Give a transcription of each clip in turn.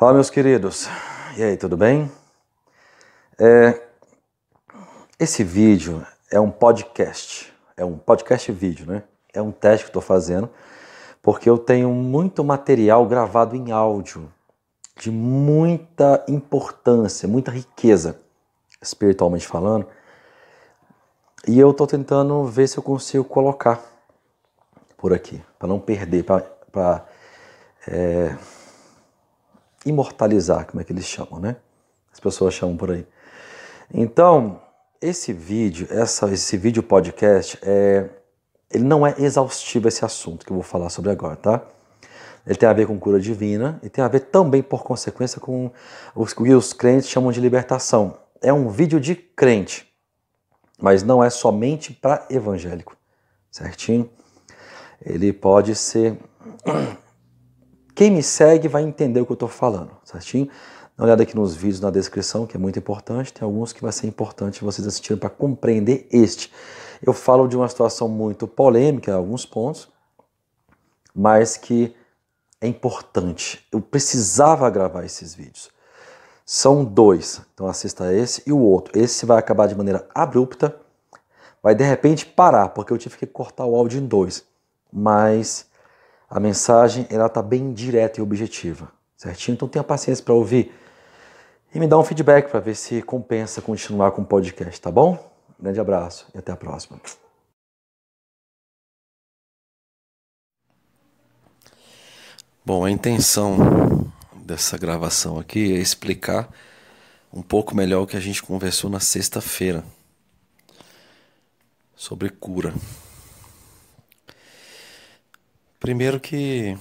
Fala, meus queridos. E aí, tudo bem? Esse vídeo é um podcast. É um podcast vídeo, né? É um teste que estou fazendo, porque eu tenho muito material gravado em áudio, de muita importância, muita riqueza, espiritualmente falando. E eu estou tentando ver se eu consigo colocar por aqui, para não perder, para imortalizar, como é que eles chamam, né? As pessoas chamam por aí. Então, esse vídeo podcast, ele não é exaustivo esse assunto que eu vou falar sobre agora, tá? Ele tem a ver com cura divina e tem a ver também, por consequência, com o que os crentes chamam de libertação. É um vídeo de crente, mas não é somente para evangélico, certinho? Ele pode ser... Quem me segue vai entender o que eu estou falando, certinho? Dá uma olhada aqui nos vídeos na descrição, que é muito importante. Tem alguns que vai ser importante vocês assistirem para compreender este. Eu falo de uma situação muito polêmica em alguns pontos, mas que é importante. Eu precisava gravar esses vídeos. São dois, então assista esse e o outro. Esse vai acabar de maneira abrupta, vai de repente parar, porque eu tive que cortar o áudio em dois. Mas a mensagem ela está bem direta e objetiva, certinho? Então tenha paciência para ouvir e me dá um feedback para ver se compensa continuar com o podcast, tá bom? Um grande abraço e até a próxima. Bom, a intenção dessa gravação aqui é explicar um pouco melhor o que a gente conversou na sexta-feira sobre cura. Primeiro que,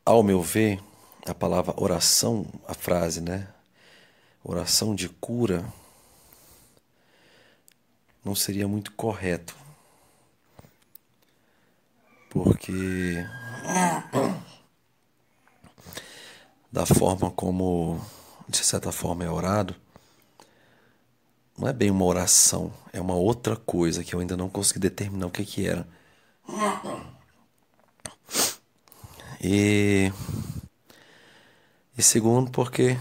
ao meu ver, a palavra oração, a frase, né? Oração de cura, não seria muito correto. Porque da forma como, de certa forma, é orado, não é bem uma oração, é uma outra coisa que eu ainda não consegui determinar o que era. E segundo, porque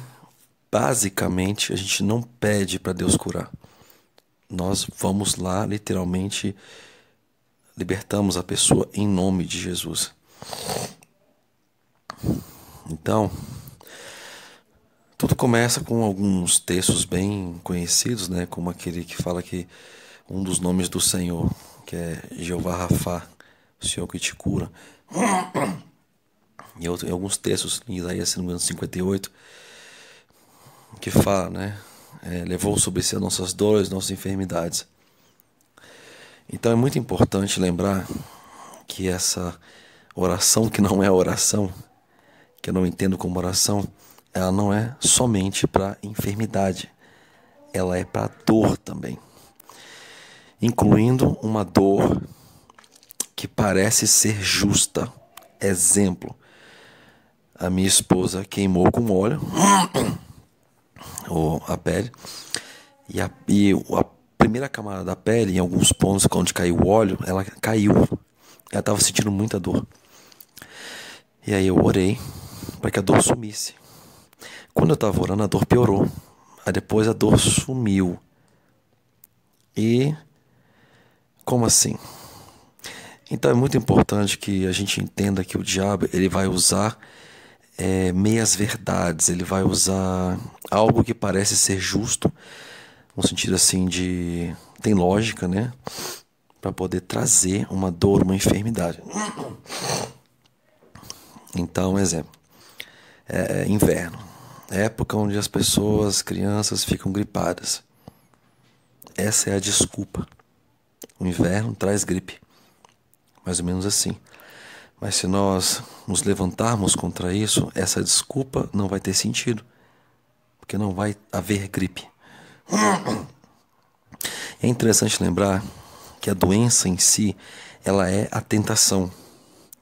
basicamente a gente não pede para Deus curar. Nós vamos lá, literalmente, libertamos a pessoa em nome de Jesus. Então, tudo começa com alguns textos bem conhecidos, né? Como aquele que fala que um dos nomes do Senhor, que é Jeová Rafá, o Senhor que te cura. E em alguns textos, em Isaías 58, que fala, né? Levou sobre si as nossas dores, nossas enfermidades. Então é muito importante lembrar que essa oração, que não é oração, que eu não entendo como oração, ela não é somente para enfermidade, ela é para dor também, incluindo uma dor que parece ser justa. Exemplo, a minha esposa queimou com óleo a pele e a primeira camada da pele, em alguns pontos onde caiu o óleo, ela caiu. Ela estava sentindo muita dor. E aí eu orei para que a dor sumisse. Quando eu estava orando, a dor piorou. Aí depois a dor sumiu. E como assim? Então é muito importante que a gente entenda que o diabo ele vai usar meias verdades. Ele vai usar algo que parece ser justo, no sentido assim de... tem lógica, né? Para poder trazer uma dor, uma enfermidade. Então, exemplo, inverno, época onde as pessoas, crianças ficam gripadas. Essa é a desculpa. O inverno traz gripe, mais ou menos assim. Mas se nós nos levantarmos contra isso, essa desculpa não vai ter sentido, porque não vai haver gripe. É interessante lembrar que a doença em si, ela é a tentação.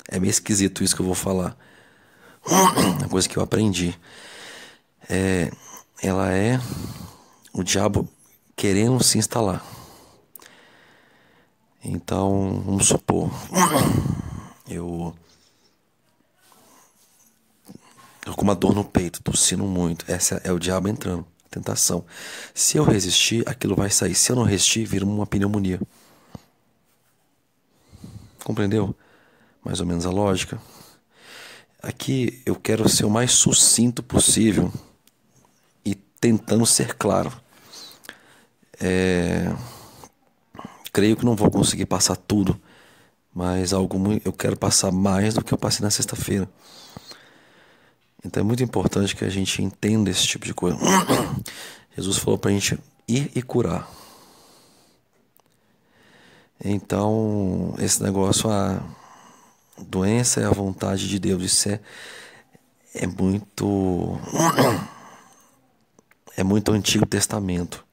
É meio esquisito isso que eu vou falar. Uma coisa que eu aprendi. Ela é o diabo querendo se instalar. Então, vamos supor, eu com uma dor no peito, tossindo muito. Essa é o diabo entrando, tentação. Se eu resistir, aquilo vai sair. Se eu não resistir, vira uma pneumonia. Compreendeu? Mais ou menos a lógica. Aqui eu quero ser o mais sucinto possível e tentando ser claro. Creio que não vou conseguir passar tudo, mas eu quero passar mais do que eu passei na sexta-feira. Então é muito importante que a gente entenda esse tipo de coisa. Jesus falou pra gente ir e curar. Então, esse negócio, a doença é a vontade de Deus. Isso é muito Antigo Testamento.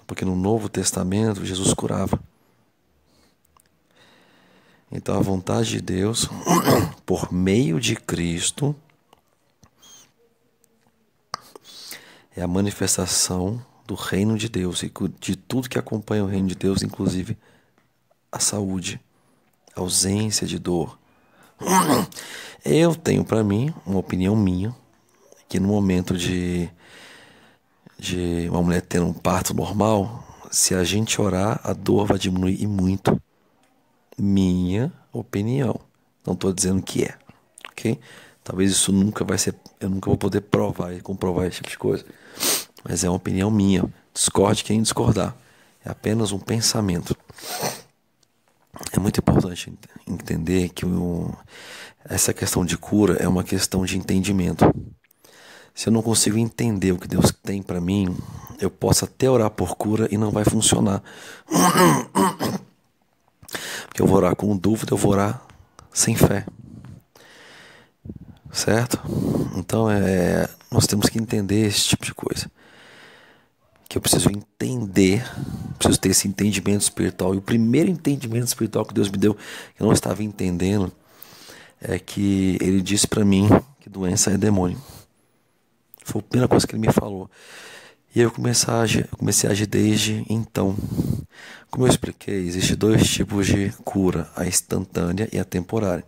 Porque no Novo Testamento Jesus curava. Então a vontade de Deus, por meio de Cristo, é a manifestação do reino de Deus e de tudo que acompanha o reino de Deus, inclusive a saúde, a ausência de dor. Eu tenho para mim, uma opinião minha, que no momento de uma mulher tendo um parto normal, se a gente orar, a dor vai diminuir e muito. Minha opinião. Não estou dizendo que é, ok? Talvez isso nunca vai ser, eu nunca vou poder provar e comprovar esse tipo de coisa. Mas é uma opinião minha. Discorde quem discordar. É apenas um pensamento. É muito importante entender que essa questão de cura é uma questão de entendimento. Se eu não consigo entender o que Deus tem para mim, eu posso até orar por cura e não vai funcionar. Porque eu vou orar com dúvida, eu vou orar sem fé. Certo? Então nós temos que entender esse tipo de coisa. Que eu preciso entender, preciso ter esse entendimento espiritual. E o primeiro entendimento espiritual que Deus me deu, que eu não estava entendendo, é que Ele disse para mim que doença é demônio. Foi a primeira coisa que Ele me falou. E aí eu comecei a agir desde então. Como eu expliquei, existem 2 tipos de cura, a instantânea e a temporária.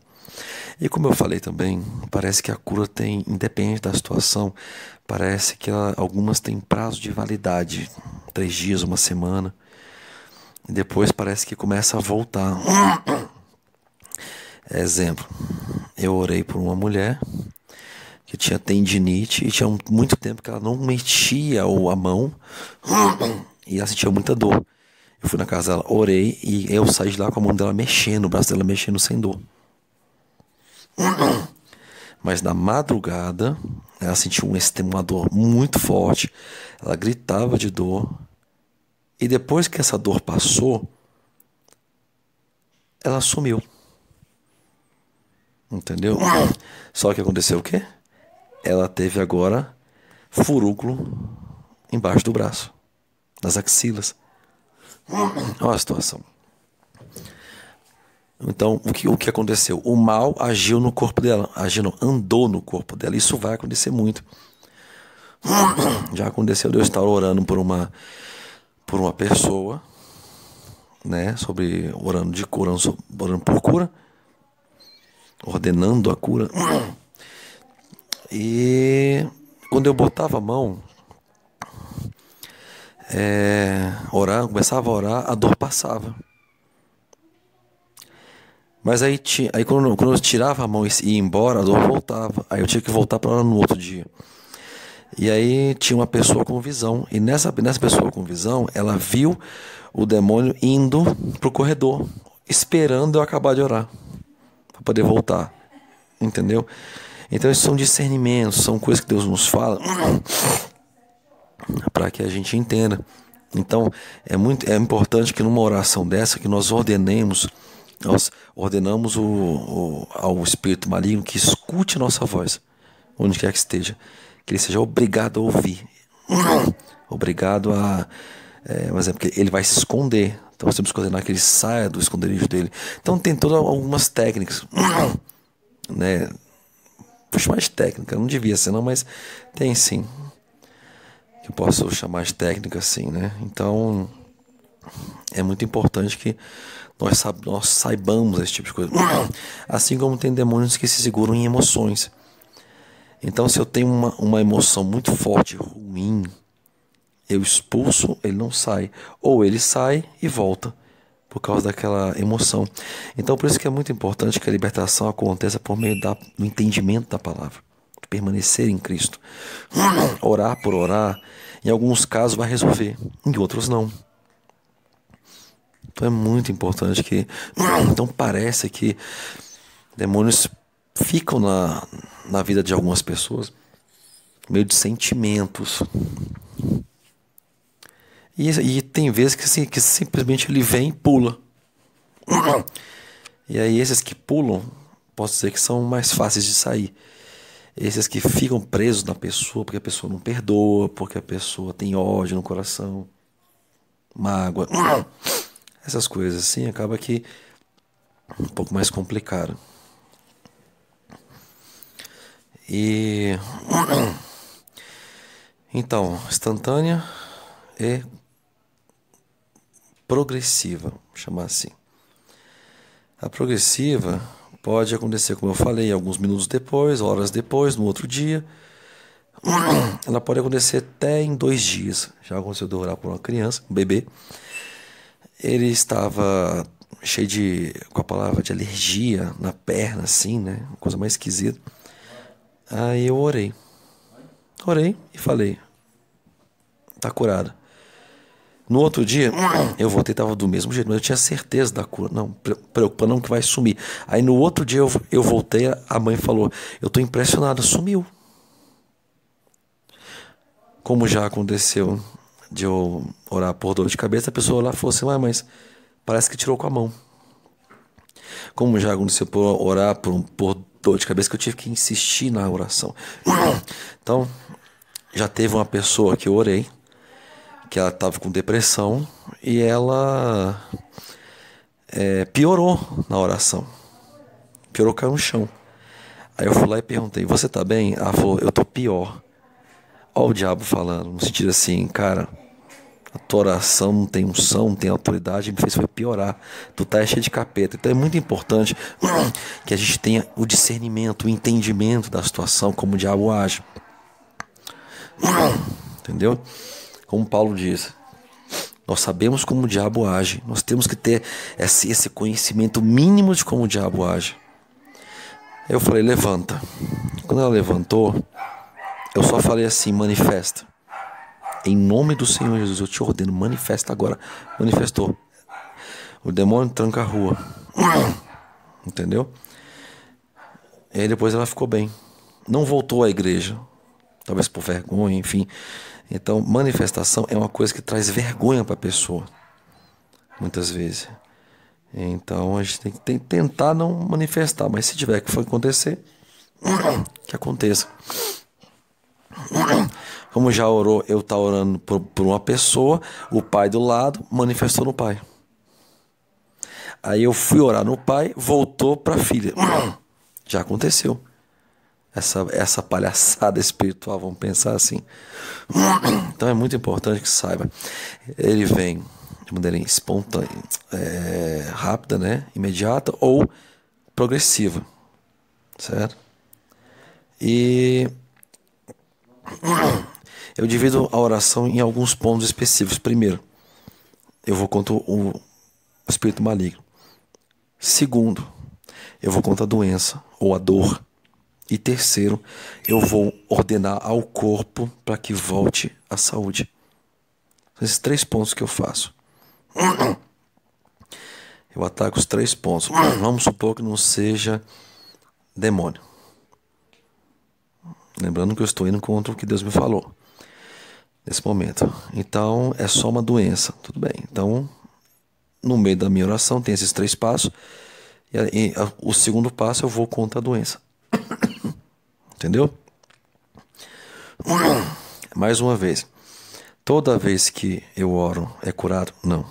E como eu falei também, parece que a cura independente da situação, parece que algumas têm prazo de validade, 3 dias, 1 semana. E depois parece que começa a voltar. Exemplo, eu orei por uma mulher que tinha tendinite e tinha muito tempo que ela não mexia a mão e ela sentia muita dor. Eu fui na casa dela, orei e eu saí de lá com a mão dela mexendo, o braço dela mexendo sem dor. Mas na madrugada ela sentiu uma dor muito forte, ela gritava de dor e depois que essa dor passou, ela sumiu. Entendeu? Só que aconteceu o quê? Ela teve agora furúnculo embaixo do braço, nas axilas. Olha a situação. Então, o que aconteceu? O mal agiu no corpo dela, andou no corpo dela. Isso vai acontecer muito. Já aconteceu de eu estar orando por uma pessoa, né, orando por cura, ordenando a cura. E quando eu botava a mão, começava a orar, a dor passava. Mas aí quando eu tirava a mão e ia embora, a dor voltava. Aí eu tinha que voltar para orar no outro dia. E aí tinha uma pessoa com visão. E nessa pessoa com visão, ela viu o demônio indo pro corredor, esperando eu acabar de orar, para poder voltar. Entendeu? Então esses são discernimentos, são coisas que Deus nos fala para que a gente entenda. Então é importante que numa oração dessa que nós ordenamos ao espírito maligno que escute a nossa voz, onde quer que esteja, que ele seja obrigado a ouvir, obrigado por exemplo, que ele vai se esconder. Então nós temos que ordenar que ele saia do esconderijo dele. Então tem todas algumas técnicas, né? Vou chamar de técnica, não devia ser não, mas tem sim, que eu posso chamar de técnica sim, né? Então é muito importante que nós saibamos esse tipo de coisa. Assim como tem demônios que se seguram em emoções. Então, se eu tenho uma emoção muito forte, ruim, eu expulso, ele não sai. Ou ele sai e volta, por causa daquela emoção. Então, por isso que é muito importante que a libertação aconteça por meio do entendimento da palavra. Permanecer em Cristo. Orar por orar, em alguns casos vai resolver, em outros não. Então é muito importante que... Então parece que demônios ficam na vida de algumas pessoas meio de sentimentos. E tem vezes que, assim, que simplesmente ele vem e pula. E aí esses que pulam, posso dizer que são mais fáceis de sair. Esses que ficam presos na pessoa porque a pessoa não perdoa, porque a pessoa tem ódio no coração, mágoa, essas coisas assim, acaba que um pouco mais complicado. E então, instantânea e progressiva, vou chamar assim. A progressiva pode acontecer, como eu falei, alguns minutos depois, horas depois, no outro dia. Ela pode acontecer até em 2 dias. Já aconteceu de orar por uma criança, um bebê. Ele estava cheio com a palavra de alergia na perna, assim, né? Uma coisa mais esquisita. Aí eu orei. Orei e falei, tá curada. No outro dia, eu voltei, estava do mesmo jeito, mas eu tinha certeza da cura. Não, preocupa não que vai sumir. Aí no outro dia eu voltei, a mãe falou, eu tô impressionada, sumiu. Como já aconteceu de eu orar por dor de cabeça, a pessoa lá falou assim, mas parece que tirou com a mão. Como já aconteceu por orar por dor de cabeça, que eu tive que insistir na oração. Então, já teve uma pessoa que eu orei, que ela estava com depressão e ela piorou na oração. Piorou, caiu no chão. Aí eu fui lá e perguntei, você tá bem? Ela falou, eu tô pior. Olha o diabo falando, no sentido assim, cara, a tua oração não tem unção, não tem autoridade, me fez foi piorar. Tu tá cheio de capeta. Então é muito importante que a gente tenha o discernimento, o entendimento da situação, como o diabo age. Entendeu? Como Paulo diz, nós sabemos como o diabo age. Nós temos que ter esse conhecimento mínimo de como o diabo age. Aí eu falei, levanta. Quando ela levantou, eu só falei assim, manifesta. Em nome do Senhor Jesus, eu te ordeno, manifesta agora. Manifestou. O demônio tranca a rua. Entendeu? E aí depois ela ficou bem. Não voltou à igreja. Talvez por vergonha, enfim. Então, manifestação é uma coisa que traz vergonha para a pessoa. Muitas vezes. Então, a gente tem que tentar não manifestar. Mas se tiver que acontecer, que aconteça. Como já orou, eu estava orando por uma pessoa, o pai do lado manifestou no pai. Aí eu fui orar no pai, voltou para a filha. Já aconteceu. Essa palhaçada espiritual, vamos pensar assim. Então é muito importante que saiba. Ele vem de maneira espontânea, rápida, né? Imediata ou progressiva. Certo? E eu divido a oração em alguns pontos específicos. Primeiro, eu vou contra o espírito maligno. Segundo, eu vou contra a doença ou a dor. E terceiro, eu vou ordenar ao corpo para que volte à saúde. São esses 3 pontos que eu faço. Eu ataco os 3 pontos. Vamos supor que não seja demônio. Lembrando que eu estou indo contra o que Deus me falou nesse momento. Então, é só uma doença. Tudo bem. Então, no meio da minha oração, tem esses 3 passos. E o segundo passo, eu vou contra a doença. Entendeu? Mais uma vez. Toda vez que eu oro, é curado? Não.